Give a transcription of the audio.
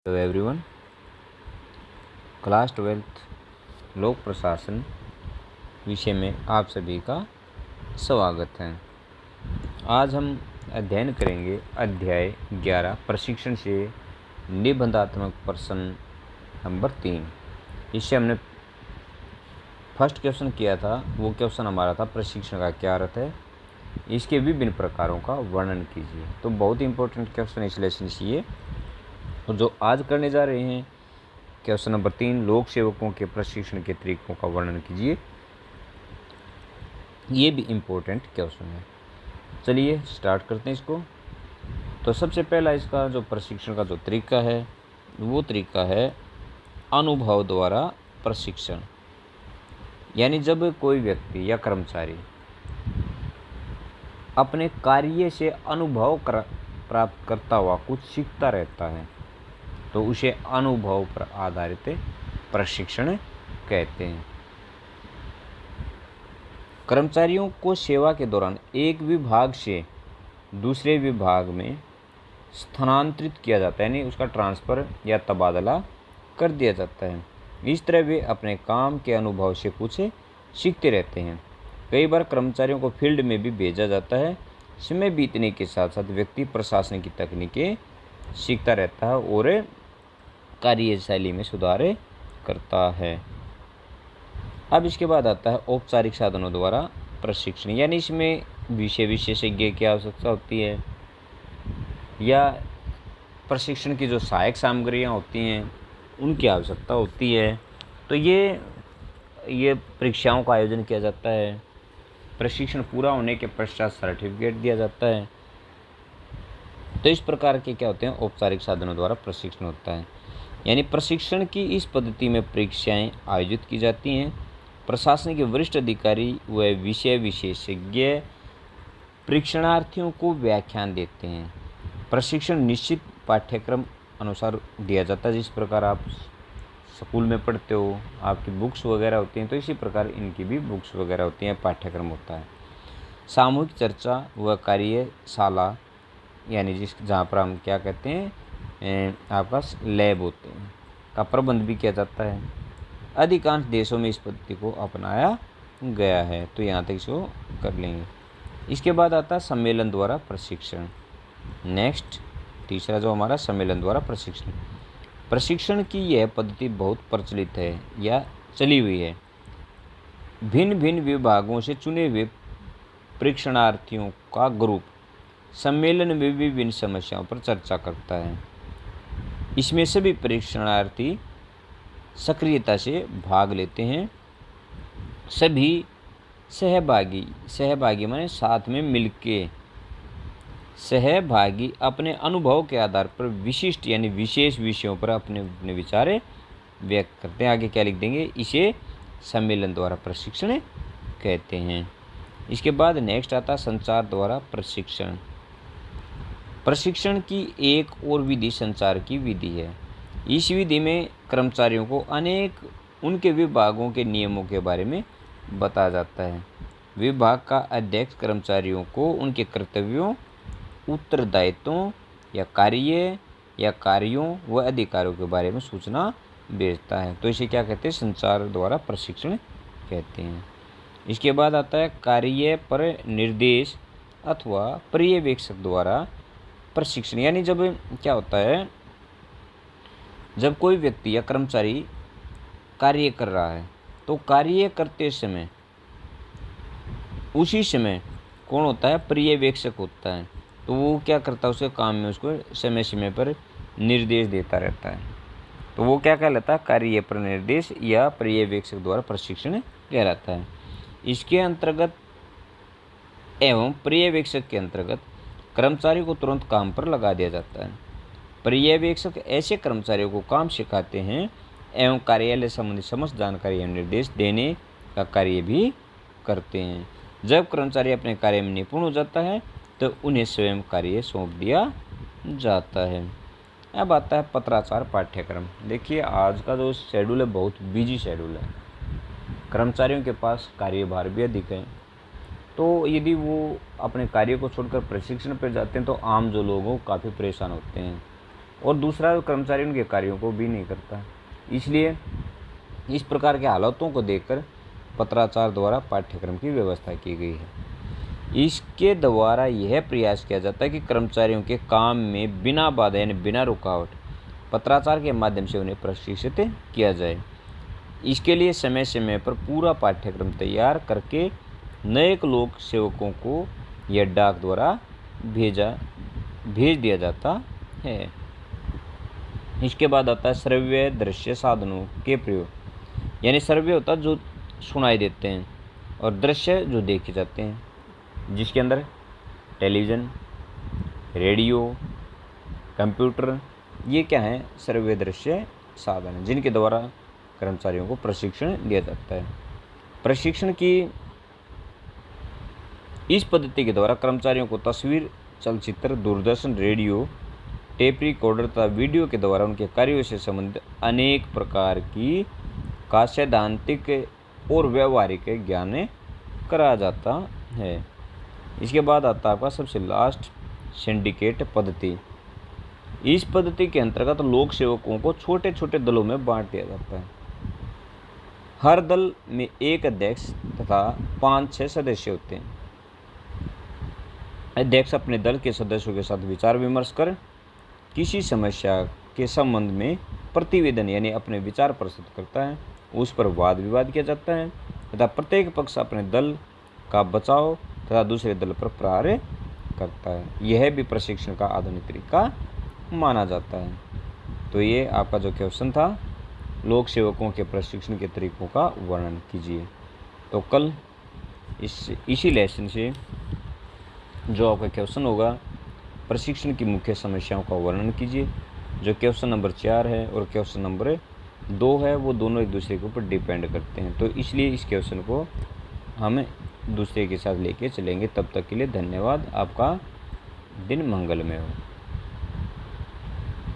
Hello everyone, class 12th लोक प्रशासन विषय में आप सभी का स्वागत है। आज हम अध्ययन करेंगे अध्याय 11 प्रशिक्षण से निबंधात्मक प्रश्न नंबर 3। इससे हमने फर्स्ट क्वेश्चन किया था। वो क्वेश्चन हमारा था प्रशिक्षण का क्या अर्थ है, इसके विभिन्न प्रकारों का वर्णन कीजिए। तो बहुत इंपॉर्टेंट क्वेश्चन इस लेसन से ये, और जो आज करने जा रहे हैं क्वेश्चन नंबर 3, लोक सेवकों के प्रशिक्षण के तरीकों का वर्णन कीजिए। ये भी इम्पोर्टेंट क्वेश्चन है। चलिए स्टार्ट करते हैं इसको। तो सबसे पहला इसका जो प्रशिक्षण का जो तरीका है वो तरीका है अनुभव द्वारा प्रशिक्षण। यानी जब कोई व्यक्ति या कर्मचारी अपने कार्य से अनुभव प्राप्त करता हुआ कुछ सीखता रहता है तो उसे अनुभव पर आधारित प्रशिक्षण कहते हैं। कर्मचारियों को सेवा के दौरान एक विभाग से दूसरे विभाग में स्थानांतरित किया जाता है, यानी उसका ट्रांसफ़र या तबादला कर दिया जाता है। इस तरह वे अपने काम के अनुभव से कुछ सीखते रहते हैं। कई बार कर्मचारियों को फील्ड में भी भेजा जाता है। समय बीतने के साथ साथ व्यक्ति प्रशासन की तकनीकें सीखता रहता है और कार्यशैली में सुधार करता है। अब इसके बाद आता है औपचारिक साधनों द्वारा प्रशिक्षण। यानी इसमें विषय विशेषज्ञ की आवश्यकता होती है या प्रशिक्षण की जो सहायक सामग्रियाँ होती हैं उनकी आवश्यकता होती है। तो ये परीक्षाओं का आयोजन किया जाता है। प्रशिक्षण पूरा होने के पश्चात सर्टिफिकेट दिया जाता है। तो इस प्रकार के क्या होते हैं, औपचारिक साधनों द्वारा प्रशिक्षण होता है। यानी प्रशिक्षण की इस पद्धति में परीक्षाएं आयोजित की जाती हैं। प्रशासन के वरिष्ठ अधिकारी व विषय विशेषज्ञ परीक्षणार्थियों को व्याख्यान देते हैं। प्रशिक्षण निश्चित पाठ्यक्रम अनुसार दिया जाता है। जिस प्रकार आप स्कूल में पढ़ते हो, आपकी बुक्स वगैरह होती हैं, तो इसी प्रकार इनकी भी बुक्स वगैरह होती हैं, पाठ्यक्रम होता है। सामूहिक चर्चा व कार्यशाला, यानी जहाँ पर हम क्या कहते हैं, आपका लैब होते हैं, का प्रबंध भी किया जाता है। अधिकांश देशों में इस पद्धति को अपनाया गया है। तो यहाँ तक इसको कर लेंगे। इसके बाद आता है सम्मेलन द्वारा प्रशिक्षण। नेक्स्ट तीसरा जो हमारा सम्मेलन द्वारा प्रशिक्षण। प्रशिक्षण की यह पद्धति बहुत प्रचलित है या चली हुई है। भिन्न भिन्न विभागों से चुने हुए प्रशिक्षणार्थियों का ग्रुप सम्मेलन में विभिन्न समस्याओं पर चर्चा करता है। इसमें सभी प्रशिक्षणार्थी सक्रियता से भाग लेते हैं। सभी सहभागी माने साथ में मिलके सहभागी अपने अनुभव के आधार पर विशिष्ट यानी विशेष विषयों पर अपने विचार व्यक्त करते हैं। आगे क्या लिख देंगे, इसे सम्मेलन द्वारा प्रशिक्षण कहते हैं। इसके बाद नेक्स्ट आता संचार द्वारा प्रशिक्षण। प्रशिक्षण की एक और विधि संचार की विधि है। इस विधि में कर्मचारियों को उनके विभागों के नियमों के बारे में बताया जाता है। विभाग का अध्यक्ष कर्मचारियों को उनके कर्तव्यों, उत्तरदायित्वों या कार्यों व अधिकारों के बारे में सूचना भेजता है। तो इसे क्या कहते हैं, संचार द्वारा प्रशिक्षण कहते हैं। इसके बाद आता है कार्य पर निर्देश अथवा पर्यवेक्षक द्वारा प्रशिक्षण। यानी जब क्या होता है, जब कोई व्यक्ति या कर्मचारी कार्य कर रहा है तो कार्य करते समय उसी समय कौन होता है, पर्यवेक्षक होता है। तो वो क्या करता है, उसके काम में उसको समय समय पर निर्देश देता रहता है। तो वो क्या कहलाता है, कार्य पर निर्देश या पर्यवेक्षक द्वारा प्रशिक्षण कहलाता है। इसके अंतर्गत एवं पर्यवेक्षक के अंतर्गत कर्मचारी को तुरंत काम पर लगा दिया जाता है। पर्यवेक्षक ऐसे कर्मचारियों को काम सिखाते हैं एवं कार्यालय संबंधी समस्त जानकारी एवं निर्देश देने का कार्य भी करते हैं। जब कर्मचारी अपने कार्य में निपुण हो जाता है तो उन्हें स्वयं कार्य सौंप दिया जाता है। अब आता है पत्राचार पाठ्यक्रम। देखिए आज का जो शेड्यूल है बहुत बिजी शेड्यूल है। कर्मचारियों के पास कार्यभार भी अधिक है। तो यदि वो अपने कार्य को छोड़कर प्रशिक्षण पर जाते हैं तो आम जो लोग हैं काफ़ी परेशान होते हैं। और दूसरा कर्मचारी उनके कार्यों को भी नहीं करता। इसलिए इस प्रकार के हालातों को देखकर पत्राचार द्वारा पाठ्यक्रम की व्यवस्था की गई है। इसके द्वारा यह प्रयास किया जाता है कि कर्मचारियों के काम में बिना बाधा यानी बिना रुकावट पत्राचार के माध्यम से उन्हें प्रशिक्षित किया जाए। इसके लिए समय समय पर पूरा पाठ्यक्रम तैयार करके नए लोक सेवकों को यह डाक द्वारा भेज दिया जाता है। इसके बाद आता है श्रव्य दृश्य साधनों के प्रयोग, यानी श्रव्य होता है जो सुनाई देते हैं और दृश्य जो देखे जाते हैं, जिसके अंदर टेलीविज़न, रेडियो, कंप्यूटर, ये क्या है श्रव्य दृश्य साधन हैं जिनके द्वारा कर्मचारियों को प्रशिक्षण दिया जाता है। प्रशिक्षण की इस पद्धति के द्वारा कर्मचारियों को तस्वीर, चलचित्र, दूरदर्शन, रेडियो, टेप रिकॉर्डर तथा वीडियो के द्वारा उनके कार्यों से संबंधित अनेक प्रकार की का सैद्धांतिक और व्यवहारिक ज्ञान कराया जाता है। इसके बाद आता है आपका सबसे लास्ट सिंडिकेट पद्धति। इस पद्धति के अंतर्गत लोक सेवकों को छोटे छोटे दलों में बांट दिया जाता है। हर दल में एक अध्यक्ष तथा 5-6 सदस्य होते हैं। अध्यक्ष अपने दल के सदस्यों के साथ विचार विमर्श कर किसी समस्या के संबंध में प्रतिवेदन यानी अपने विचार प्रस्तुत करता है, उस पर वाद विवाद किया जाता है तथा प्रत्येक पक्ष अपने दल का बचाव तथा दूसरे दल पर प्रहार करता है। यह भी प्रशिक्षण का आधुनिक तरीका माना जाता है। तो ये आपका जो क्वेश्चन था, लोक सेवकों के प्रशिक्षण के तरीकों का वर्णन कीजिए। तो कल इसी लेसन से जो आपका क्वेश्चन होगा, प्रशिक्षण की मुख्य समस्याओं का वर्णन कीजिए। जो क्वेश्चन नंबर 4 है और क्वेश्चन नंबर 2 है वो दोनों एक दूसरे के ऊपर डिपेंड करते हैं, तो इसलिए इस क्वेश्चन को हम दूसरे के साथ लेके चलेंगे। तब तक के लिए धन्यवाद। आपका दिन मंगलमय हो।